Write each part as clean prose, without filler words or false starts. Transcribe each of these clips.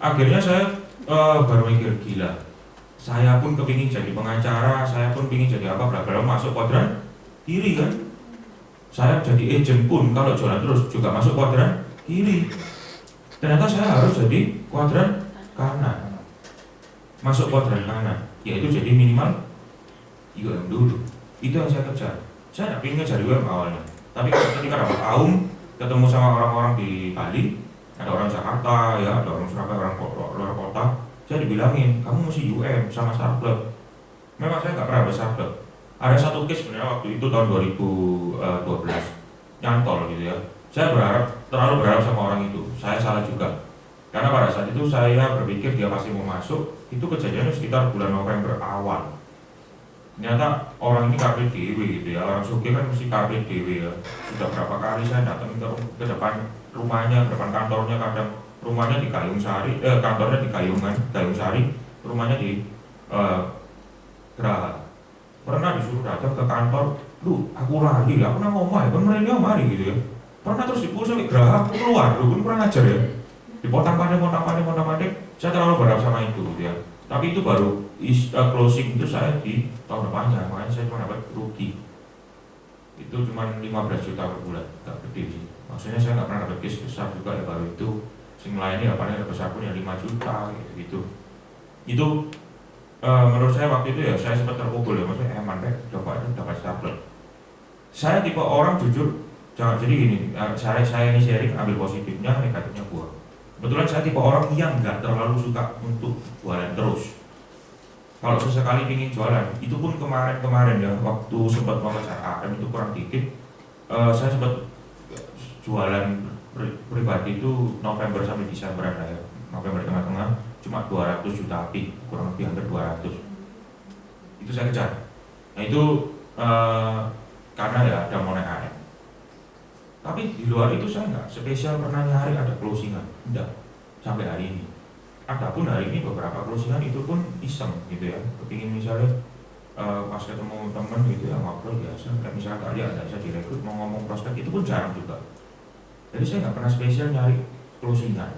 Akhirnya saya baru mikir, gila, saya pun kepingin jadi pengacara, saya pun pingin jadi apa, bla masuk kuadran kiri kan. Saya jadi agent pun kalau jualan terus juga masuk kuadran kiri. Ternyata saya harus jadi kuadran kanan. Masuk kuadran kanan, yaitu jadi minimal UM dulu. Itu yang saya kejar. Saya tidak ingin cari UM awalnya, tapi ketika dapat AUM, ketemu sama orang-orang di Bali, ada orang Jakarta, ya, ada orang Surabaya, orang luar kota, saya dibilangin, kamu mesti UM sama startup. Memang saya nggak pernah berstartup. Ada satu case sebenarnya waktu itu tahun 2012, nyantol gitu ya. Saya terlalu berharap sama orang itu. Saya salah juga. Karena pada saat itu saya berpikir dia pasti mau masuk. Itu kejadiannya sekitar bulan November awal. Ternyata orang ini kabeh dewe gitu ya. Orang sugih kan mesti kabeh dewe ya. Sudah berapa kali saya datang ke depan rumahnya, ke depan kantornya, kadang rumahnya di Gayung Sari, kantornya di Gayung Sari, rumahnya di Geraha. Pernah disuruh datang ke kantor, lu aku lagi, aku nang omah, kan mereka mari gitu ya. Pernah terus dipulsa ke Geraha, aku keluar, lu kan kurang ajar ya. Dipotong pandai, saya terlalu berharap sama itu gitu ya. Tapi itu baru closing itu saya di tahun depannya, makanya saya cuma dapat rugi. Itu cuma 15 juta per bulan, gak gede sih. Maksudnya saya nggak pernah dapat case besar juga ya, baru itu. Sing lainnya paling ada besar pun ya 5 juta gitu. Itu menurut saya waktu itu ya saya sempat terpukul ya, maksudnya mantap dapat startup. Saya tipe orang jujur, jangan jadi gini, saya ini sharing, ambil positifnya, negatifnya buang. Kebetulan saya tipe orang yang nggak terlalu suka untuk jualan terus. Kalau sesekali ingin jualan, itu pun kemarin ya, waktu sempat mau ke AM itu kurang dikit, saya sempat jualan pribadi itu November sampai Desember ada ya, November tengah-tengah cuma 200 juta api, kurang lebih hampir 200. Itu saya kejar. Nah itu karena ya ada monet AM. Tapi di luar itu saya nggak spesial pernah nyari ada closingan, enggak sampai hari ini. Adapun hari ini beberapa closingan itu pun iseng gitu ya. Kepingin misalnya pas ketemu teman gitu ya ngobrol biasa, kayak misalnya kali ada saya direkrut mau ngomong prospek itu pun jarang juga. Jadi saya nggak pernah spesial nyari closingan.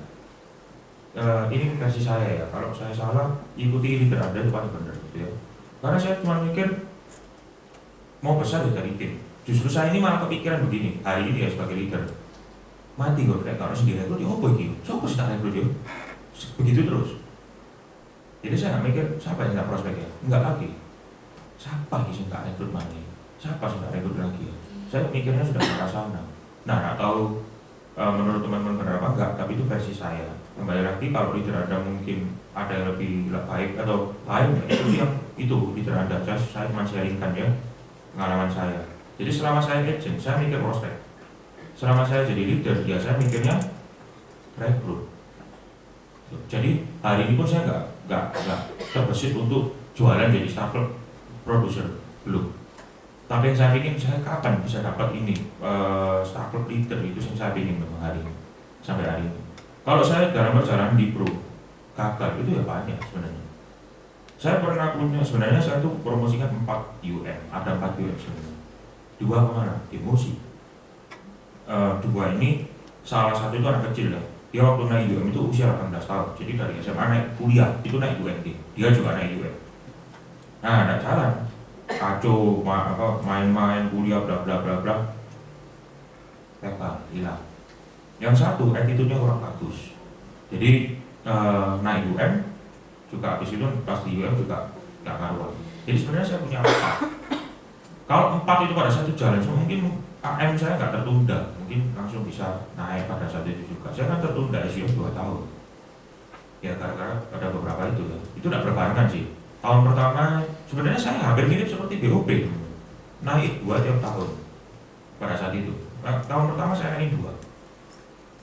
Ini versi saya ya, kalau saya salah ikuti leader Anda itu paling benar gitu ya. Karena saya cuma mikir mau besar ya dari tim. Justru saya ini malah kepikiran begini, hari ini ya sebagai leader mati gue kayak kalau sendiri rekrut ya apa gitu, siapa sih tak rekrut ya, begitu terus. Jadi saya nggak mikir siapa yang nggak prospek ya, nggak lagi. Siapa sih nggak rekrut mana? Siapa sih nggak rekrut lagi ya? Saya mikirnya sudah ke arah sana. Nah, nggak tahu menurut teman-teman berapa enggak, tapi itu versi saya. Kembali lagi kalau leader Anda mungkin ada yang lebih baik atau lain, itu yang itu leader Anda. Saya cuma sharingkan ya pengalaman saya. Jadi selama saya agent, saya mikir prospek. Selama saya jadi leader, ya saya mikirnya rekrut. Jadi hari ini pun saya nggak terbesit untuk jualan jadi startup producer, belum. Tapi yang saya ingin, saya kapan bisa dapat ini startup leader itu yang saya ingin memang hari ini, sampai hari ini. Kalau saya dalam perjalanan di pro gagal itu ya banyak sebenarnya. Saya pernah punya, sebenarnya saya tuh promosikan 4 UM, ada 4 UM sebenarnya. 2 kemana? Emosi. 2 ini salah satu itu anak kecil ya. Dia waktu naik UM itu usia 18 tahun. Jadi dari SMA naik kuliah itu naik UMD. Dia juga naik UM. Nah, ada jalan. Kacau, main-main, kuliah, bla bla bla bla. Hilang. Yang satu attitude-nya kurang bagus. Jadi naik UM juga habis itu pas di UM juga nggak karuan. Jadi sebenarnya saya punya 4. Kalau 4 itu pada satu jalan, so mungkin AM saya nggak tertunda, mungkin langsung bisa naik pada saat itu juga. Saya kan tertunda SEO 2 tahun. Ya gara-gara ada beberapa itu ya. Itu tidak berbarengan sih. Tahun pertama sebenarnya saya hampir mirip seperti BOP, naik 2 tiap tahun pada saat itu. Tahun pertama saya naik 2,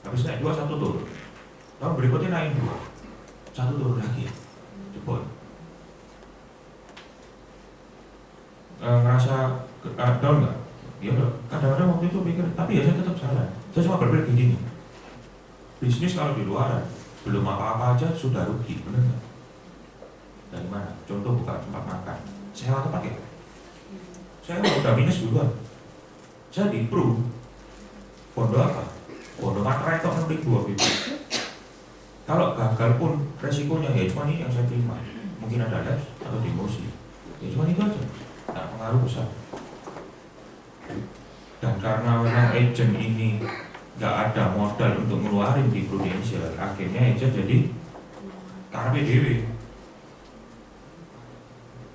habis naik 2 1 turun. Tahun berikutnya naik 2, 1 turun lagi, jebol. Ngerasa down nggak? Ya kadang-kadang waktu itu pikir, tapi ya saya tetap jalan. Saya cuma berpikir gini, bisnis kalau di luar belum apa-apa aja sudah rugi, benar nggak? Dari mana? Contoh buka tempat makan, sewa tempat ya? Saya udah minus duluan. Saya di pro, pondok apa? Pondok materai itu kan udah 2 gitu. Kalau gagal pun resikonya ya cuma ini yang saya terima. Mungkin ada lapse atau demosi. Ya cuma itu aja. Tak pengaruh besar. Dan karena memang agent ini nggak ada modal untuk ngeluarin di Prudential, akhirnya agent jadi KPDW.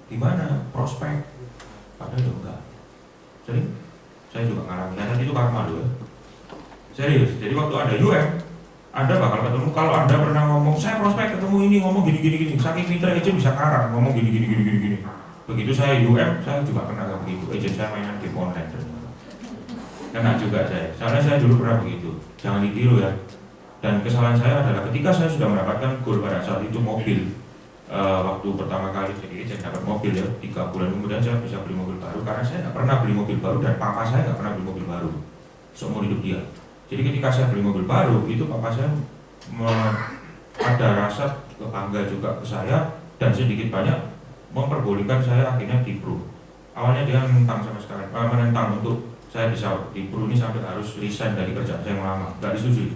Di mana prospek? Padahal itu enggak. Sering saya juga ngalami. Dan itu karma loh. Serius. Jadi waktu ada UM, Anda bakal ketemu. Kalau Anda pernah ngomong, saya prospek ketemu ini ngomong gini. Saking pintar agent bisa karang ngomong gini. Begitu saya UM, saya juga pernah kayak begitu. Agent saya mainan game online. Kena juga saya. Soalnya saya dulu pernah begitu. Jangan ditiru ya. Dan kesalahan saya adalah ketika saya sudah mendapatkan goal pada saat itu mobil. Waktu pertama kali jadi agent dapat mobil ya, 3 bulan kemudian saya bisa beli mobil baru karena saya nggak pernah beli mobil baru dan papa saya nggak pernah beli mobil baru seumur hidup dia. Jadi ketika saya beli mobil baru itu papa saya ada rasa bangga juga ke saya dan sedikit banyak memperbolehkan saya akhirnya di Pro. Awalnya dia menentang sama sekali, menentang untuk saya bisa di Pro ini sampai harus resign dari kerjaan saya yang lama, nggak disetujui.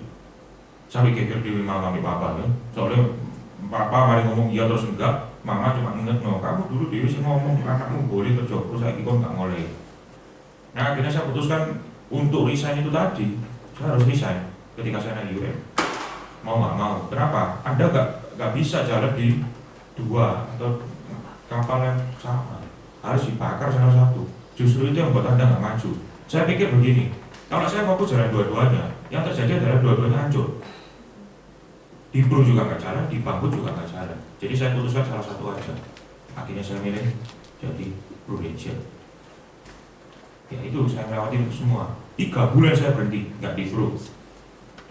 Sampai geger di mama papa ya, soalnya papa mari ngomong iya terus enggak, mama cuma inget no, kamu dulu dewi sih ngomong anakmu boleh kerja, terus saya ikut nggak ngoleh. Nah akhirnya saya putuskan untuk resign itu tadi, saya harus resign ketika saya naik UM. Mau nggak mau, kenapa? Anda nggak bisa jalan di dua atau kapal yang sama, harus dibakar salah satu. Justru itu yang buat Anda nggak maju. Saya pikir begini, kalau saya fokus jalan dua-duanya, yang terjadi adalah dua-duanya hancur. Di Pro juga nggak jalan, di Bangkut juga nggak jalan. Jadi saya putuskan salah satu aja. Akhirnya saya milih jadi Prudential. Ya itu saya melewati semua. 3 bulan saya berhenti, nggak di Pro.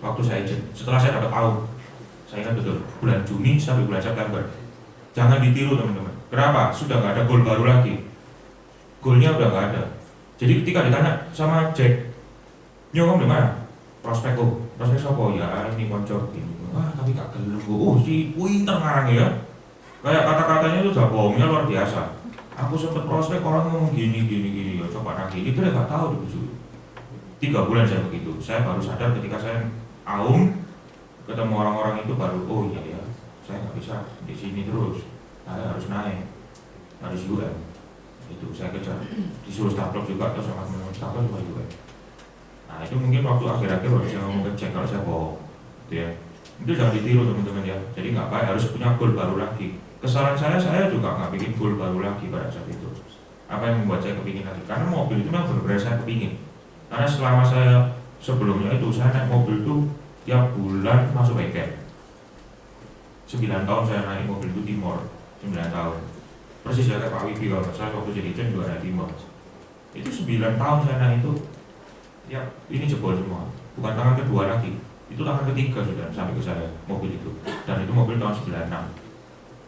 Waktu saya agent, setelah saya dapat tahun, saya ingat betul, bulan Juni sampai bulan September. Jangan ditiru teman-teman. Kenapa? Sudah nggak ada goal baru lagi. Goalnya udah nggak ada. Jadi ketika ditanya sama Jack, nyokong di mana? Prospek sopo ya ini konco ini. Wah tapi gak gelem si pinter ngarang ya. Kayak kata-katanya itu udah bohongnya luar biasa. Aku sempet prospek orang ngomong gini ya coba lagi. Itu dia gak tahu di 3 bulan saya begitu. Saya baru sadar ketika saya ketemu orang-orang itu baru oh iya ya. Saya nggak bisa di sini terus. Saya harus naik, harus UM. Itu saya kejar. Disuruh start juga terus sama teman start juga UM. Nah itu mungkin waktu akhir-akhir baru saya ngomong ke Jack kalau saya bohong, gitu ya. Itu jangan ditiru teman-teman ya. Jadi nggak baik, harus punya goal baru lagi. Kesalahan saya juga nggak bikin goal baru lagi pada saat itu. Apa yang membuat saya kepingin lagi? Karena mobil itu memang benar-benar saya kepingin. Karena selama saya sebelumnya itu saya naik mobil itu tiap bulan masuk bengkel. 9 tahun saya naik mobil itu Timor, 9 tahun. Persis ya kayak Pak Wibi kalau saya waktu jadi agent juga naik Timor. Itu 9 tahun saya naik itu. Ya, ini jebol semua. Bukan tangan kedua lagi. Itu tangan ketiga sudah sampai ke saya mobil itu. Dan itu mobil tahun 96.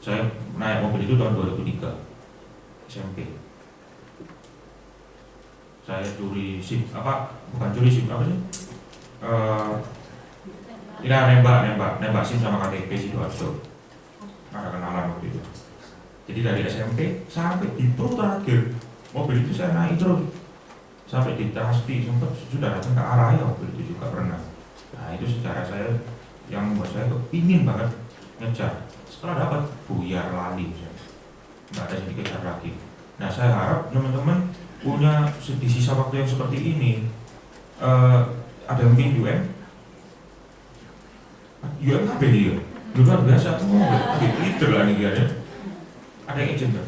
Saya naik mobil itu tahun 2003. SMP. Saya curi SIM bukan curi SIM apa sih? Nembak SIM sama KTP Sidoarjo. Ada kenalan waktu itu. Jadi dari SMP sampai di Pro terakhir mobil itu saya naik terus. Sampai di Trasti sempat sudah datang ke Araya mobil itu juga pernah. Nah itu secara saya yang membuat saya kepingin banget ngejar. Setelah dapat buyar lali, nggak ada yang dikejar lagi. Nah saya harap teman-teman punya di sisa waktu yang seperti ini. Ada mungkin UM apa dia? Luar biasa tuh leader lah nih ya. Ada yang agent kan?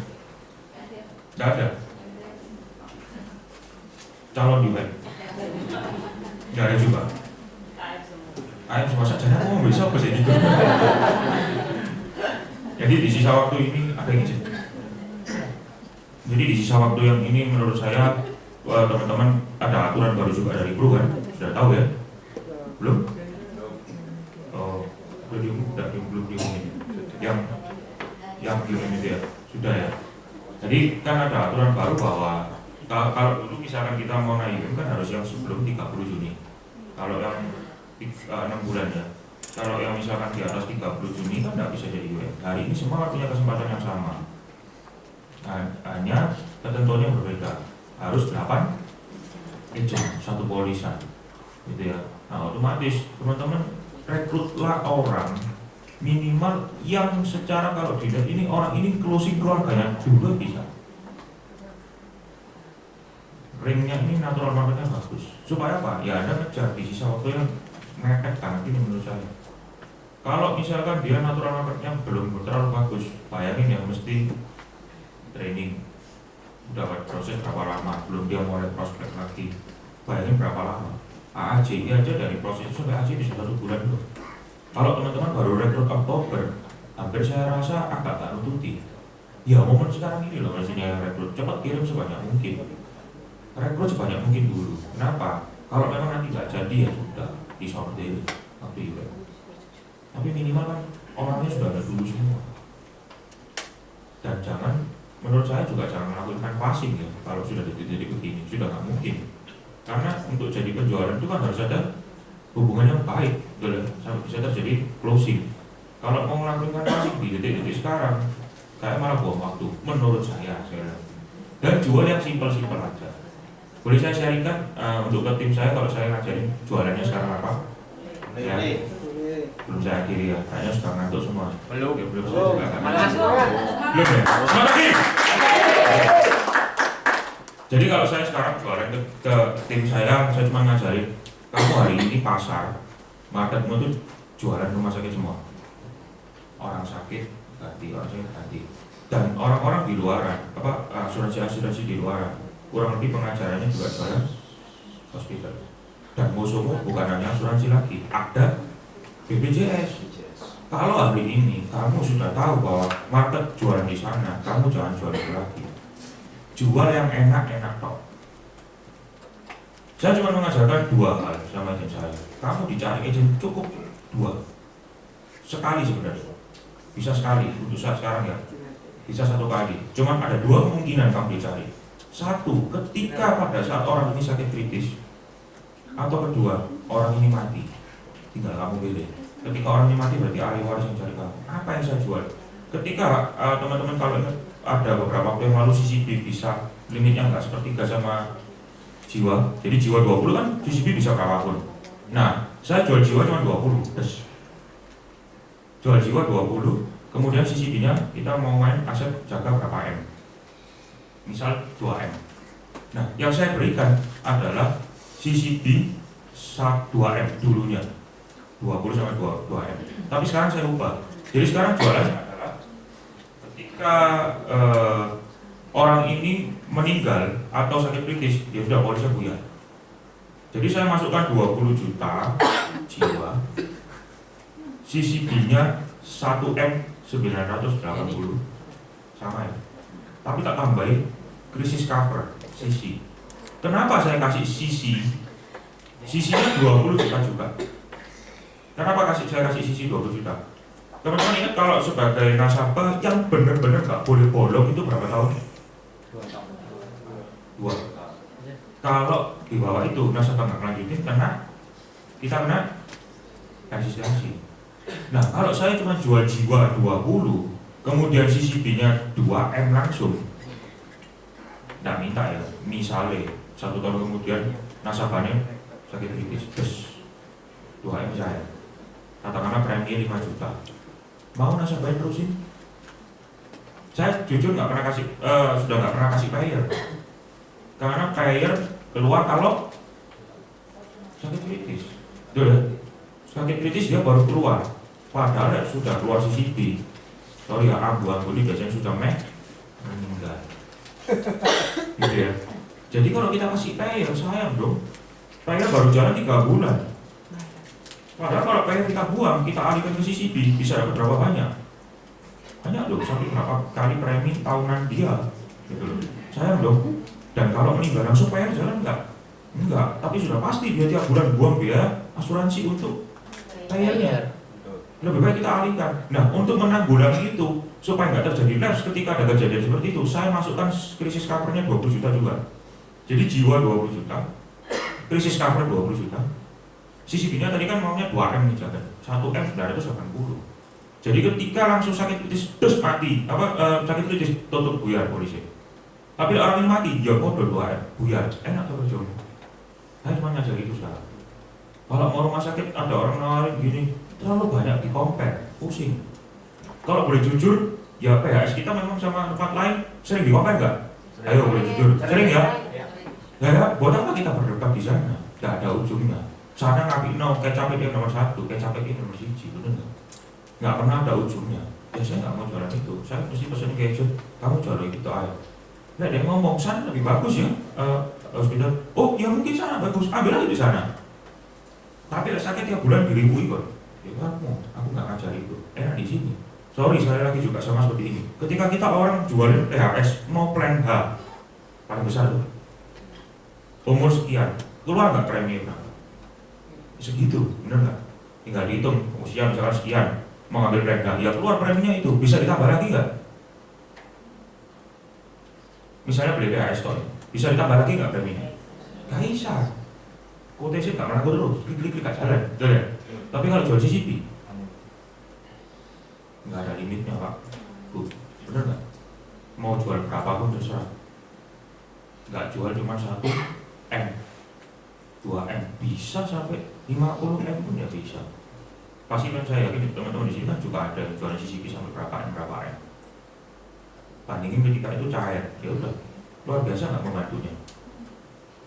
Nggak ada. Calon di web nggak ada juga. Ayam semua saja aku mau besok ke sini. Jadi di sisa waktu ini ada yang izin. Jadi di sisa waktu yang ini menurut saya teman-teman ada aturan baru juga dari Pro kan, sudah tahu ya? Belum? Oh, belum diumumin. Yang belum ini dia sudah ya. Jadi kan ada aturan baru bahwa kalau dulu misalkan kita mau naik kan harus yang sebelum 30 Juni. Kalau yang 6 bulan ya. Kalau yang misalkan di atas 30 Juni kan tidak bisa jadi UM. Hari ini semua punya kesempatan yang sama. Hanya ketentuannya berbeda. Harus 8 agent, 1 polisan. Gitu ya. Nah otomatis teman-teman rekrutlah orang minimal yang secara kalau dilihat ini orang ini closing keluarganya juga bisa. Ringnya ini natural marketnya bagus. Supaya apa? Ya Anda ngejar di sisa waktu yang mepet banget ini menurut saya. Kalau misalkan dia natural marketnya belum terlalu bagus, bayangin ya mesti training. Udah proses berapa lama, belum dia mulai prospek lagi. Bayangin berapa lama. AAJ aja dari proses sampai AAJ bisa 1 bulan loh. Kalau teman-teman baru rekrut Oktober, hampir saya rasa agak tak nututi. Ya momen sekarang ini loh mestinya rekrut, cepat kirim sebanyak mungkin. Rekrut sebanyak mungkin dulu. Kenapa? Kalau memang nanti nggak jadi ya sudah disortir, tapi minimal kan orangnya sudah ada dulu semua. Dan jangan, menurut saya juga jangan melakukan passing ya. Kalau sudah jadi begini, sudah nggak mungkin. Karena untuk jadi penjualan itu kan harus ada hubungan yang baik, sampai bisa terjadi closing. Kalau mau melakukan passing di detik-detik sekarang, kayak malah buang waktu. Menurut saya. Dan jual yang simpel-simpel aja. Boleh saya sharingkan untuk ke tim saya kalau saya ngajarin jualannya sekarang apa? Ya, belum saya akhiri ya, kayaknya sudah ngantuk semua. Belum saya juga belum ya? Semangat lagi! Jadi kalau saya sekarang jualan ke tim saya cuma ngajarin kamu hari ini pasar, marketmu itu jualan rumah sakit semua. Orang sakit ganti, orang sakit ganti. Dan orang-orang di luar, asuransi-asuransi di luar, kurang lebih pengajarannya juga jualan hospital. Dan musuhmu bukan hanya asuransi lagi, ada BPJS. Kalau hari ini kamu sudah tahu bahwa market jualan di sana, kamu jangan jual itu lagi. Jual yang enak-enak toh. Saya cuma mengajarkan 2 hal sama tim saya. Kamu dicari agent cukup 2. Sekali sebenarnya. Bisa sekali, untuk saat sekarang ya. Bisa 1 kali. Cuma ada 2 kemungkinan kamu dicari. 1, ketika pada saat orang ini sakit kritis. Atau kedua, orang ini mati. Tinggal kamu pilih. Ketika orang ini mati berarti ahli waris yang cari kamu. Apa yang saya jual? Ketika teman-teman kalau ingat ada beberapa waktu yang lalu CCP bisa limitnya nggak sepertiga sama jiwa. Jadi jiwa 20 kan CCP bisa berapapun. Nah, saya jual jiwa cuma 20. Terus jual jiwa 20, kemudian CCP-nya kita mau main aset jaga berapa M. Misal 2M. Nah, yang saya berikan adalah CCP 2M dulunya. 20 sama 2M. Tapi sekarang saya ubah. Jadi sekarang jualannya adalah ketika orang ini meninggal atau sakit kritis, dia sudah polisnya buyar. Jadi saya masukkan 20 juta jiwa, CCP-nya 1M 980 sama ya. Tapi tak tambahin krisis cover CC. Kenapa saya kasih CC? CC-nya 20 juta juga. Kenapa saya kasih CC 20 juta? Teman-teman ingat kalau sebagai nasabah yang benar-benar nggak boleh bolong itu berapa tahun? 2. Kalau di bawah itu nasabah nggak lanjutin karena kita kena resistensi. Nah, kalau saya cuma jual jiwa 20, kemudian CCP-nya 2M langsung, nggak minta ya, misalnya 1 tahun kemudian nasabahnya sakit kritis, terus 2M saya, katakanlah premi 5 juta, mau nasabahnya terusin? Saya jujur nggak pernah kasih, sudah nggak pernah kasih payer, karena payer keluar kalau sakit kritis, sakit kritis dia baru keluar, padahal ya sudah keluar CCP. Sorry ya, abu-abu ini biasanya sudah meninggal. Gitu ya. Jadi kalau kita kasih payer, sayang dong. Payer baru jalan 3 bulan. Padahal kalau payer kita buang, kita alihkan ke CCP, bisa dapat berapa banyak? Banyak loh, sampai berapa kali premi tahunan dia. Gitu loh. Sayang dong. Dan kalau meninggal langsung payer jalan enggak? Enggak, tapi sudah pasti dia tiap bulan buang biaya asuransi untuk payernya. Lebih baik kita alihkan. Nah, untuk menanggulangi itu supaya nggak terjadi lapse ketika ada kejadian seperti itu, saya masukkan krisis covernya 20 juta juga. Jadi jiwa 20 juta, krisis cover 20 juta. CCP-nya tadi kan maunya 2M nih jaga, 1M 980. Jadi ketika langsung sakit kritis terus mati, sakit kritis tutup buyar polisi. Tapi orang ini mati, ya bodoh 2M buyar, enak tuh percuma. Saya cuma ngajar itu sekarang. Kalau mau rumah sakit ada orang nawarin gini, terlalu banyak di compare. pusing. Kalau boleh jujur, ya PHS kita memang sama tempat lain sering di-compare nggak? Ayo boleh jujur, sering ya? Ya, buat apa kita berdebat di sana? Nggak ada ujungnya. Sana ngapino kecap dia nomor 1, kecap dia nomor 1, bener nggak? Nggak pernah ada ujungnya. Ya saya nggak mau jualan itu. Saya mesti pesen gadget, kamu jualan itu ayo. Nah dia ngomong sana lebih bagus ya, hospital. Oh ya mungkin sana bagus, ambil aja di sana. Tapi sakit tiap bulan diribui kok. Ya aku nggak ngajar itu. Enak di sini. Sorry sekali lagi juga sama seperti ini. Ketika kita orang jualin PHS, no plan H, paling besar tuh. Umur sekian, keluar nggak premi berapa? Segitu, bener nggak? Tinggal dihitung usia misalkan sekian, mau ngambil plan H, ya keluar preminya itu, bisa ditambah lagi nggak? Misalnya beli PHS toh, bisa ditambah lagi nggak preminya? Nggak bisa. Quotation nggak pernah terus, klik-klik nggak jalan, betul ya? Tapi kalau jual CCP, nggak ada limitnya Pak, bener nggak? Mau jual berapapun terserah, nggak jual cuma 1M, 2M, bisa sampai 50M pun ya bisa. Pasti kan saya yakin teman-teman di sini kan juga ada yang jualan CCP sampai berapa M. Bandingin ketika itu cair, ya udah luar biasa nggak membantunya.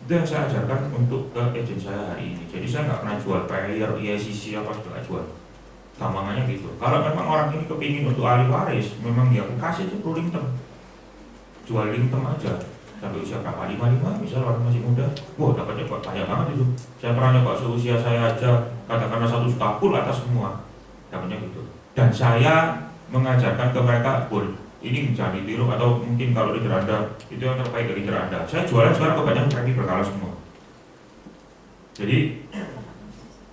Itu yang saya ajarkan untuk ke agent saya hari ini. Jadi saya nggak pernah jual player, ISCC apa juga jual. Gampangannya gitu. Kalau memang orang ini kepingin untuk ahli waris, memang dia kasih itu rolling term, jual link term aja. Sampai usia berapa? 55, misal orang masih muda, wah dapatnya kok banyak banget itu. Saya pernah nyoba seusia saya aja, katakanlah 1 juta full atas semua, dapatnya gitu. Dan saya mengajarkan ke mereka, full, ini jangan ditiru atau mungkin kalau di Jeranda, itu yang terbaik dari Jeranda. Saya jualan sekarang kebanyakan premi berkala semua. Jadi,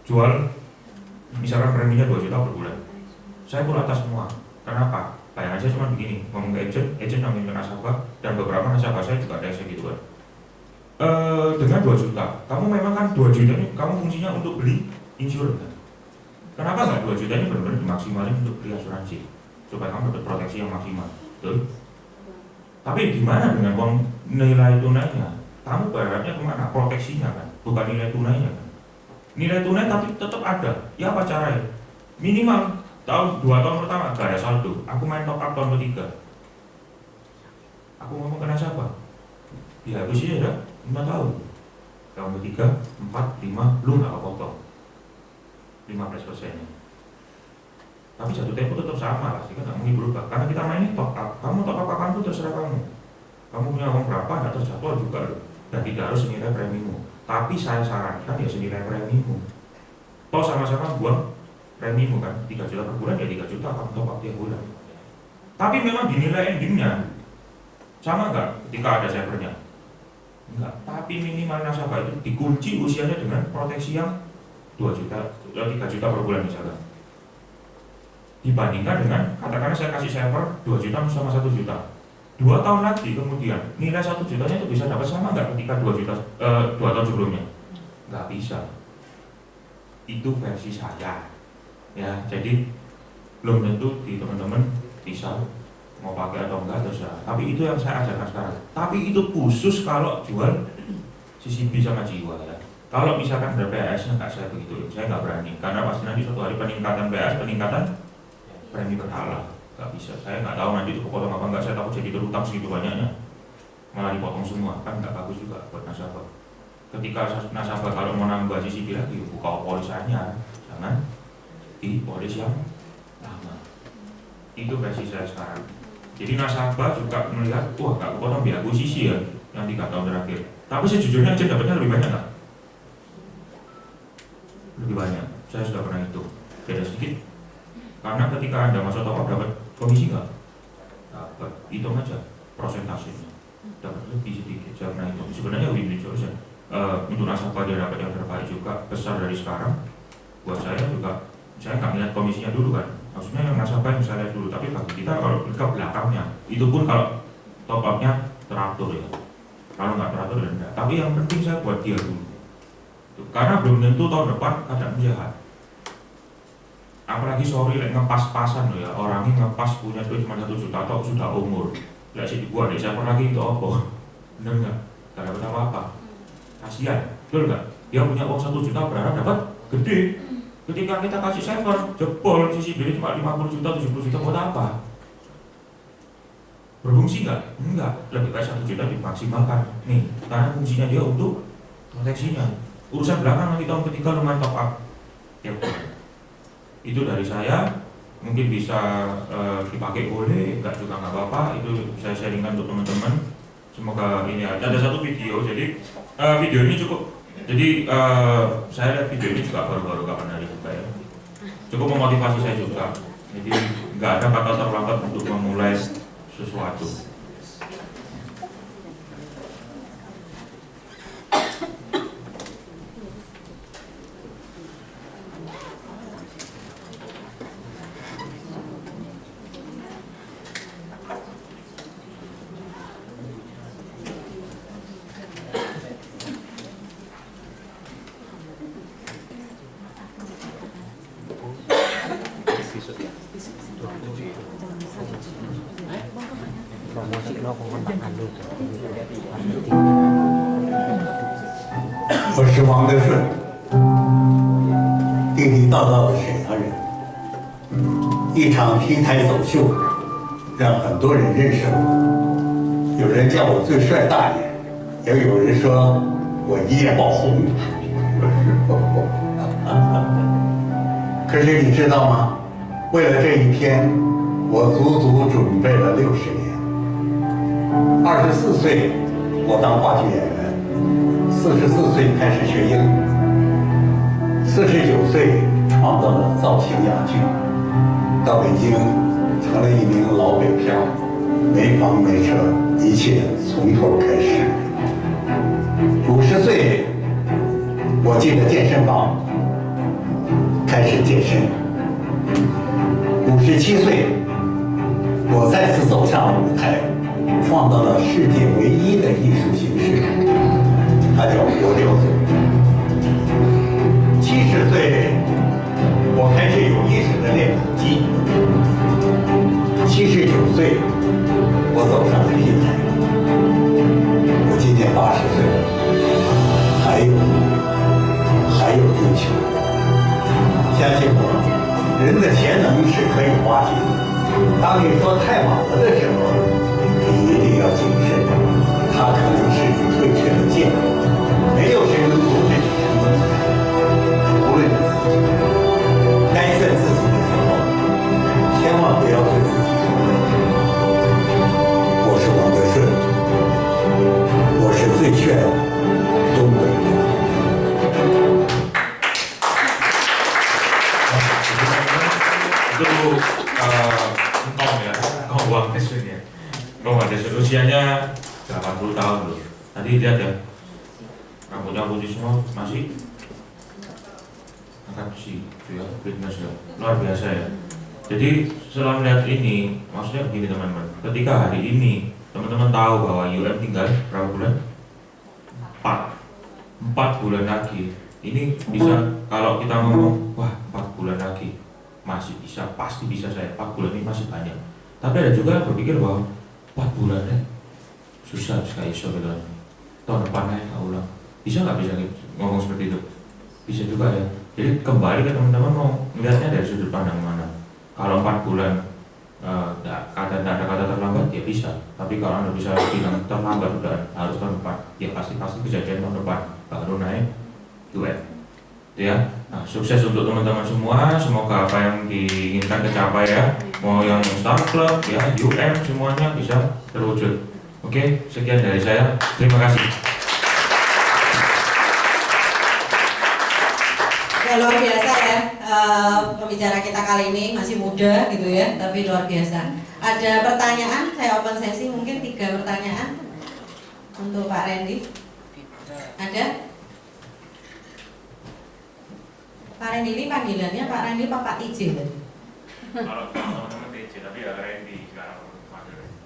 jual, misalkan preminya 2 juta per bulan, saya full atas semua. Kenapa? Bayang aja cuma begini, ngomong ke agent namanya ke nasabah, dan beberapa nasabah saya juga ada yang gitu kan. Dengan 2 juta, kamu memang kan 2 juta ini kamu fungsinya untuk beli insurance kan? Kenapa nggak 2 juta ini benar-benar dimaksimalin untuk beli asuransi supaya kamu dapat proteksi yang maksimal, betul? Tapi di mana dengan uang nilai tunainya? Kamu berharapnya kemana? Proteksinya kan, bukan nilai tunainya kan? Nilai tunai tapi tetap ada. Ya apa caranya? Minimal 2 tahun pertama gak ada saldo, aku main top up tahun ketiga, aku ngomong ke nasabah, ya aku sih ada 5 tahun, tahun ketiga, 4, 5, lu gak kepotong 15%-nya. Tapi jatuh tempo tetap sama lah, sih kan gak mungkin berubah, karena kita main ini top up, kamu top up kapan itu terserah kamu punya uang berapa, gak terjadwal juga loh, dan tidak harus senilai premimu. Tapi saya sarankan ya senilai premimu, toh sama-sama buang premimu kan, 3 juta per bulan ya 3 juta kamu top up tiap bulan. Tapi memang dinilai endingnya sama nggak ketika ada servernya? Enggak, tapi minimal nasabah itu dikunci usianya dengan proteksi yang 2 juta, 3 juta per bulan misalkan. Dibandingkan dengan, katakanlah saya kasih server 2 juta sama 1 juta. 2 tahun lagi kemudian, nilai 1 jutanya itu bisa dapat sama nggak ketika 2 juta, 2 tahun sebelumnya? Nggak bisa. Itu versi saya. Ya, jadi belum tentu di teman-teman bisa mau pakai atau enggak terserah. Tapi itu yang saya ajarkan sekarang. Tapi itu khusus kalau jual CCP sama jiwa ya. Kalau misalkan ada PHS-nya nggak saya begitu, saya nggak berani. Karena pasti nanti suatu hari peningkatan PHS, peningkatan premi berkala, nggak bisa. Saya nggak tahu nanti itu kepotong apa nggak. Saya takut jadi berutang segitu banyaknya, malah dipotong semua, kan nggak bagus juga buat nasabah. Ketika nasabah kalau mau nambah CCP lagi, buka polisannya, jangan di polis yang lama. Itu versi saya sekarang. Jadi nasabah juga melihat, wah nggak kepotong biaya akuisisi ya yang 3 tahun terakhir. Tapi sejujurnya aja dapatnya lebih banyak nggak? Lebih banyak. Saya sudah pernah hitung. Beda sedikit. Karena ketika Anda masuk top up dapat komisi nggak? Dapat. Hitung aja prosentasenya. Dapat lebih sedikit. Saya pernah hitung. Sebenarnya win-win solution. Untuk nasabah dia dapat yang terbaik juga besar dari sekarang. Buat saya juga. Saya nggak lihat komisinya dulu kan, maksudnya yang nasabah yang saya lihat dulu. Tapi bagi kita kalau ke belakangnya, itu pun kalau top up-nya teratur ya. Kalau nggak teratur ya enggak. Tapi yang penting saya buat dia dulu. Karena belum tentu tahun depan keadaan jahat. Apalagi sorry ngepas-pasan loh ya, orangnya ngepas punya duit cuma 1 juta atau sudah umur. Nggak sih dibuat deh, saya pernah lagi itu apa? Bener nggak? Gak dapat apa-apa. Kasihan, betul nggak? Dia punya uang 1 juta berharap dapat gede. Ketika kita kasih server, jebol sisi beli cuma 50 juta, 70 juta buat apa? Berfungsi nggak? Enggak, lebih baik 1 juta dimaksimalkan. Nih, karena fungsinya dia untuk proteksinya. Urusan belakang nanti tahun ketiga lumayan top up. Ya, itu dari saya. Mungkin bisa dipakai boleh, enggak juga nggak apa-apa. Itu saya sharingkan untuk teman-teman. Semoga ini ada satu video. Jadi video ini cukup. Jadi saya lihat video ini juga baru-baru kapan hari juga ya. Cukup memotivasi saya juga. Jadi nggak ada kata terlambat untuk memulai sesuatu. Promosi lo kontak lu. 我是王德顺，地地道道的沈阳人。一场 T 台走秀，让很多人认识我。有人叫我最帅大爷，也有人说我一夜爆红。可是你知道吗？为了这一天，我足足准备了60年。24岁，我当话剧演员。44岁开始学英语，49岁创造了造型哑剧，到北京成了一名老北漂，没房没车，一切从头开始。50岁，我进了健身房，开始健身。57岁，我再次走上舞台，创造了世界唯一的艺术形式。它叫活雕塑。70岁，我开始有意识的练腹肌。79岁，我走上了 T 台。我今年80岁了，还有追求。相信我，人的潜能是可以挖掘的。当你说太晚了的时候，你一定要谨慎，它可能是你退却的借口。没有谁能阻止你成功，无论你自己。该劝自己的时候，千万不要对自己说。我是王德顺，我是最炫东北人。 Itu engkong ya, engkong Wang Desun ya. Engkong Wang Desun usianya 80 tahun loh. Tadi lihat ya, rambutnya putih semua, masih angkat besi, gitu ya, fitness ya, luar biasa ya. Jadi setelah melihat ini, maksudnya begini teman-teman, ketika hari ini teman-teman tahu bahwa UM tinggal berapa bulan? 4 bulan lagi. Ini bisa, kalau kita ngomong, wah 4 bulan lagi masih bisa, pasti bisa saya, 4 bulan ini masih banyak. Tapi ada juga yang berpikir bahwa 4 bulan ya susah sekali gitu. Tahun depannya ulang. Bisa nggak bisa ngomong seperti itu? Bisa juga ya. Jadi kembali ke teman-teman mau melihatnya dari sudut pandang mana. Kalau 4 bulan tidak ada kata terlambat ya bisa. Tapi kalau Anda bisa bilang terlambat dan harus tahun depan, ya pasti kejadian tahun depan baru naik duet. Ya, nah, sukses untuk teman-teman semua. Semoga apa yang diinginkan tercapai ya. Mau yang Star Club, ya, UM semuanya bisa terwujud. Oke, sekian dari saya. Terima kasih. Ya luar biasa ya, pembicara kita kali ini masih muda gitu ya, tapi luar biasa. Ada pertanyaan, saya open sesi mungkin 3 pertanyaan untuk Pak Randy. Ada? Pak Randy ini panggilannya Pak Randy apa Pak TJ tadi? Kalau teman-teman TJ, tapi ya Randy sekarang.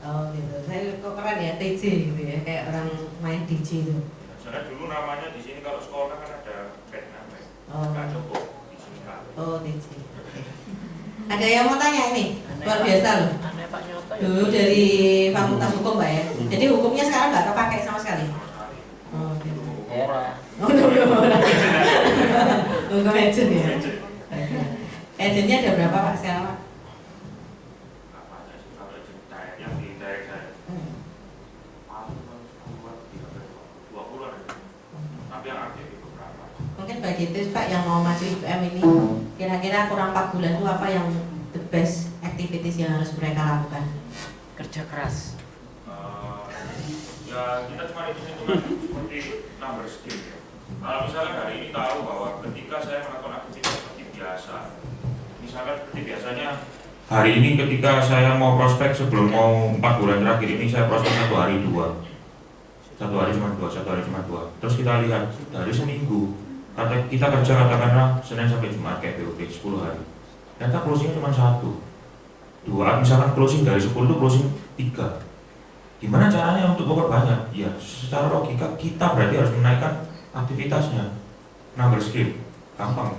Oh gitu, saya kok keren ya TJ gitu ya, kayak orang main DJ itu. Soalnya dulu namanya di sini kalau sekolah kan ada band namanya. Oh. Nggak cukup di sini kan. Oh TJ. Okay. Ada yang mau tanya ini? Luar biasa loh. Dulu dari Fakultas Hukum Pak ya. Jadi hukumnya sekarang nggak kepake sama sekali. Oh gitu. Era. Oh dulu. Hukum agent ya. Agentnya ada berapa Pak sekarang Pak? Apa aja sih kalau cerita yang di daerah saya paling 20-an tapi yang aktif itu berapa? Mungkin bagi itu Pak yang mau maju IPM ini kira-kira kurang 4 bulan itu apa yang the best activities yang harus mereka lakukan? Kerja keras. Ya kita cuma hitung-hitungan seperti number skill ya. Kalau misalkan hari ini tahu bahwa ketika saya melakukan aktivitas seperti biasa, misalkan seperti biasanya hari ini ketika saya mau prospek sebelum mau 4 bulan terakhir ini saya prospek 1 hari 2, 1 hari cuma 2, 1 hari cuma 2. Terus kita lihat dari seminggu kita kerja katakanlah Senin sampai Jumat kayak BOP 10 hari. Ternyata closingnya cuma 1, 2. Misalkan closing dari 10 itu closing 3. Gimana caranya untuk memperbanyak? Ya secara logika kita berarti harus menaikkan aktivitasnya. Number skill gampang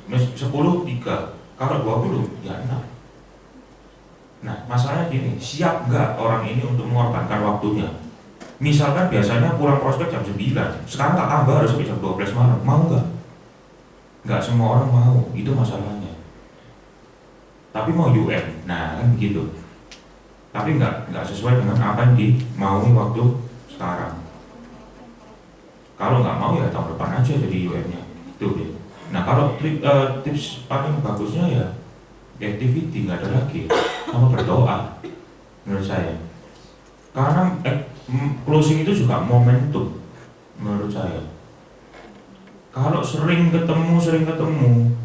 10 3, kalau 20 ya 6. Nah masalahnya gini, siap nggak orang ini untuk mengorbankan waktunya? Misalkan biasanya pulang prospek jam 9, sekarang tak tambah harus sampai jam 12 malam, mau nggak? Nggak semua orang mau, itu masalahnya. Tapi mau UN, nah kan begitu. Tapi nggak sesuai dengan apa yang dimaui waktu sekarang. Kalau nggak mau ya tahun depan aja jadi UN-nya, itu ya. Nah kalau tips paling bagusnya ya activity nggak ada lagi, sama berdoa menurut saya. Karena closing itu juga momentum menurut saya. Kalau sering ketemu,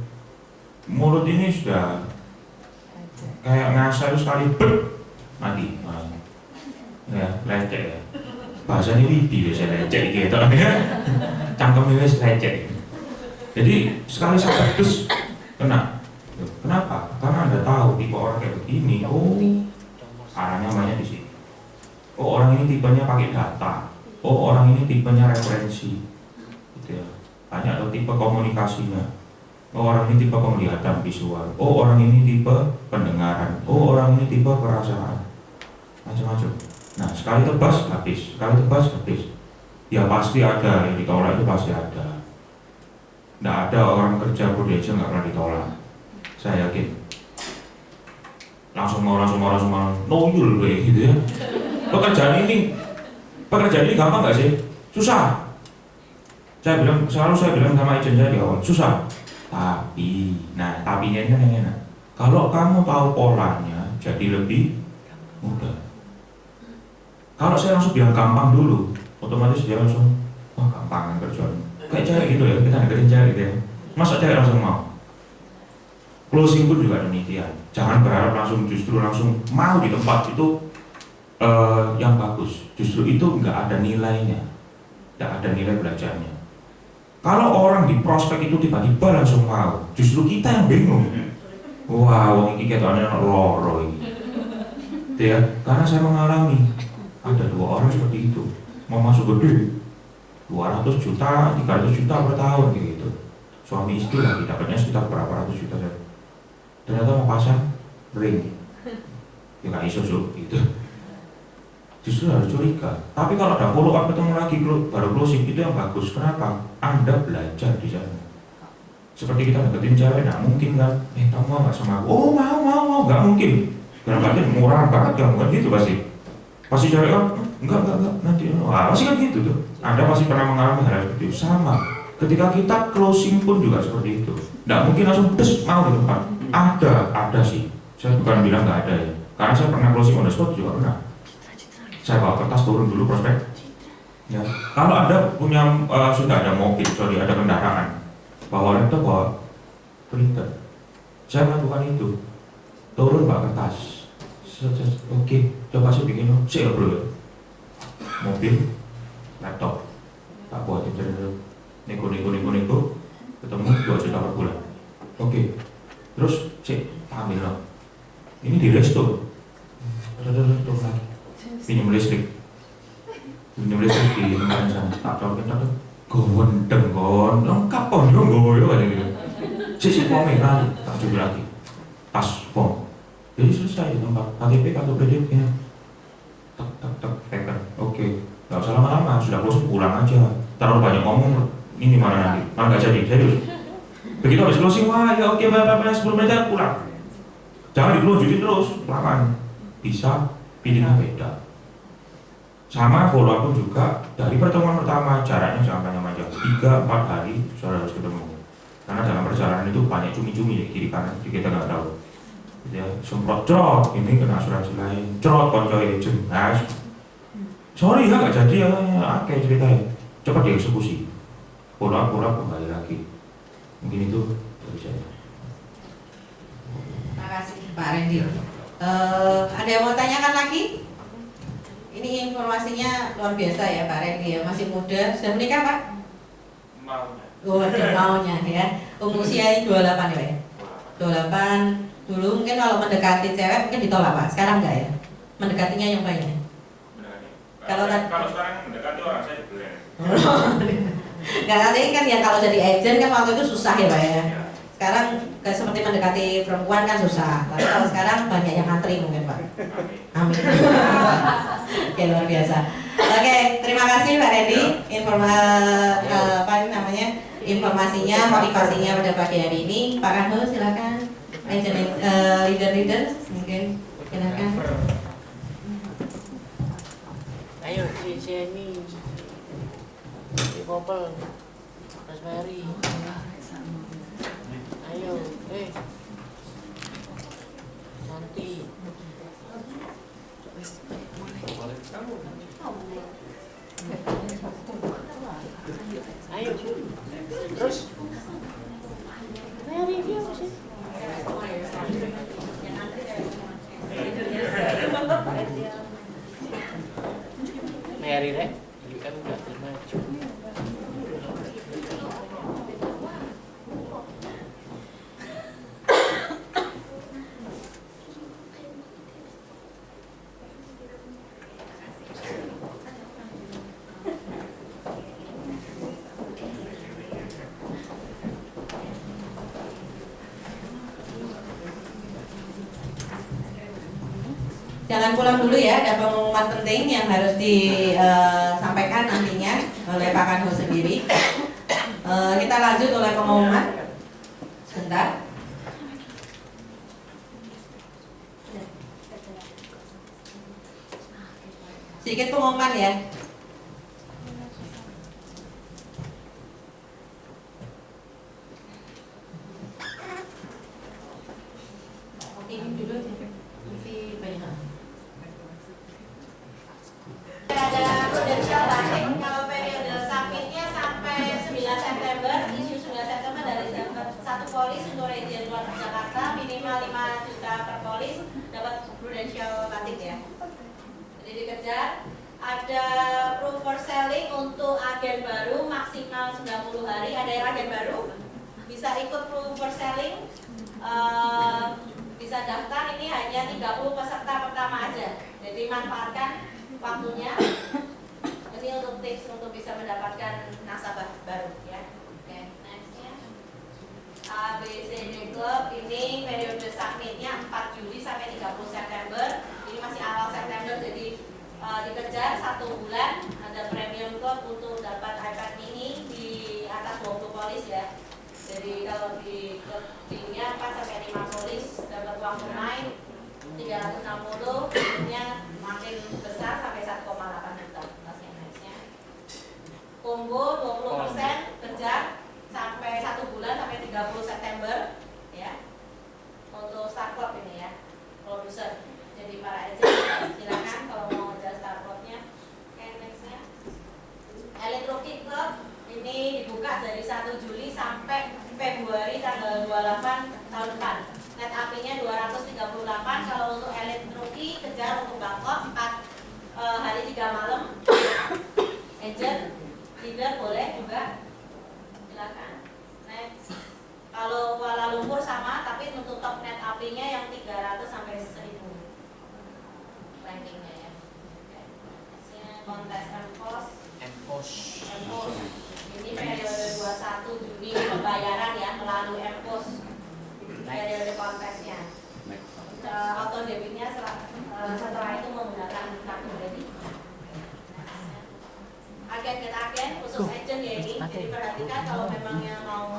mulut ini sudah kayak ngasar sekali mati, ya lecek ya. Bahasanya wibi biasanya lecek gitu, cangkemnya wis lecek. Jadi sekali saya terus kena. Kenapa? Karena Anda tahu tipe orang kayak begini. Oh, arahnya banyak di sini. Oh orang ini tipenya pakai data. Oh orang ini tipenya referensi. Gitu ya. Banyak atau tipe komunikasinya. Oh orang ini tipe penglihatan visual. Oh orang ini tipe pendengaran. Oh orang ini tipe perasaan. Macam-macam. Nah sekali tebas habis, sekali tebas habis. Ya pasti ada yang ditolak, itu pasti ada. Nggak ada orang kerja prudential nggak pernah ditolak. Saya yakin. Langsung mau noyul kayak gitu ya. Pekerjaan ini gampang nggak sih? Susah. Selalu saya bilang sama agent saya di awal, susah. Tapi, nah tapinya ini kan yang enak. Kalau kamu tahu polanya, jadi lebih mudah. Kalau saya langsung bilang gampang dulu, otomatis dia langsung, wah gampang kerjaan. Kayak cewek gitu ya, kita deketin cewek gitu ya. Masa cewek langsung mau? Closing pun juga demikian. Jangan berharap justru langsung mau di tempat itu yang bagus. Justru itu nggak ada nilainya, nggak ada nilai belajarnya. Kalau orang di prospek itu tiba-tiba langsung mau, justru kita yang bingung. Wah, wong iki ketone loro iki. Ya, karena saya mengalami ada 2 orang seperti itu mau masuk gede 200 juta, 300 juta per tahun gitu. Suami istri lagi dapatnya sekitar berapa ratus juta saja. Ternyata mau pasang ring, ya nggak iso gitu. Justru harus curiga. Tapi kalau ada follow up ketemu lagi baru closing itu yang bagus. Kenapa? Anda belajar di sana. Seperti kita deketin cewek, nah mungkin kan, kamu mau nggak sama aku? Oh mau, nggak mungkin. Berarti murah banget kan, bukan gitu pasti. Pasti cewek kan, enggak nanti, wah pasti kan gitu tuh. Anda pasti pernah mengalami hal seperti itu. Sama. Ketika kita closing pun juga seperti itu. Nggak mungkin langsung des mau di tempat. Ada sih. Saya bukan bilang nggak ada ya. Karena saya pernah closing on the spot juga pernah. Saya bawa kertas turun dulu prospek. Ya. Kalau Anda punya sudah ada mobil, ada kendaraan, bawa laptop, bawa printer. Saya melakukan itu. Turun bawa kertas. Oke, coba saya bikin sih bro. Mobil, laptop, tak buat itu nego, ketemu 2 juta per bulan. Oke, terus cek ambil loh. Ini di resto. Lagi. Pinjam listrik di kemarin sana. Tak coba gondeng lengkap goyo kayak gitu. Sisi pom merah, tak coba lagi. Tas pom. Jadi selesai di tempat KTP atau PDP nya. Tak paper. Oke. Gak usah lama-lama, sudah closing pulang aja. Terlalu banyak ngomong ini mana nanti, malah nggak jadi serius. Begitu habis closing, wah ya oke, 10 menit pulang. Jangan dilanjutin terus, lawan bisa pilihnya beda. Sama follow up pun juga dari pertemuan pertama, jaraknya jangan panjang-panjang, 3-4 hari sudah harus ketemu. Karena dalam perjalanan itu banyak cumi-cumi ya, kiri kanan, kita nggak tahu. Ya, semprot cerot, ini kena asuransi lain, cerot konco agent, nah, sorry ya nggak jadi ya, oke ceritanya, cepat dieksekusi, follow up kembali lagi. Mungkin itu dari saya. Terima kasih Pak Randy. Ada yang mau tanyakan lagi? Ini informasinya luar biasa ya Pak Randy ya, masih muda, sudah menikah Pak? Maunya. Oh, ada maunya ya. Usia 28 ya Pak ya? 28. Dulu mungkin kalau mendekati cewek mungkin ditolak Pak, sekarang enggak ya? Mendekatinya yang banyak. Kalau sekarang mendekati orang saya dibeli. Enggak, nanti kan ya kalau jadi agent kan waktu itu susah ya Pak ya. Sekarang seperti mendekati perempuan kan susah. Tapi kalau sekarang banyak yang antri mungkin Pak. Amin. Oke, luar biasa. Oke, terima kasih Pak Randy informasinya, motivasinya pada pagi hari ini. Pak Rahul silakan. Leader mungkin silakan. Ayo sini di Popel Rosemary. Ayo Santi. Ayo terus Mary dia masih Mary deh, UM udah maju. Jangan pulang dulu ya, ada pengumuman penting yang harus disampaikan nantinya oleh Pak Kanho sendiri. Kita lanjut oleh pengumuman. Sebentar. Sedikit pengumuman ya. Ini dulu aja. Nanti banyak. Ada prudential banking, kalau periode submitnya sampai 9 September, isu 9 September dari satu polis untuk region luar Jakarta minimal 5 juta per polis dapat prudential banking ya. Jadi dikejar. Ada proof for selling untuk agen baru maksimal 90 hari. Ada yang agen baru bisa ikut proof for selling, bisa daftar. Ini hanya 30 peserta pertama aja. Jadi manfaatkan waktunya. Ini untuk tips untuk bisa mendapatkan nasabah baru ya. Oke, nextnya ABCD Club ini periode submitnya 4 Juli sampai 30 September. Ini masih awal September, jadi dikejar 1 bulan. Ada premium club untuk dapat iPad mini di atas 20 polis ya. Jadi kalau di club tingginya 4 sampai 5 polis dapat uang tunai 360, nya makin besar sampai 1,8 juta. Combo 20% kejar sampai 1 bulan sampai 30 September ya. Untuk Star Club ini ya, produser. Jadi para agent silakan kalau mau ngejar Star Clubnya. Oke, nextnya Elite Rookie Club ini dibuka dari 1 Juli sampai Februari tanggal 28 tahun depan. Net apinya 238. Kalau untuk Elite Rookie kejar untuk Bangkok 4 hari 3 malam. Agent leader boleh juga, silakan. Next, kalau Kuala Lumpur sama, tapi untuk top net apinya yang 300 sampai 1000 rankingnya ya. Kontes MPOS. Ini periode 21 Juni pembayaran ya melalui MPOS. Periode kontesnya. Auto debitnya setelah itu menggunakan kartu kredit. Agen khusus agent ya ini. Jadi perhatikan kalau memang yang mau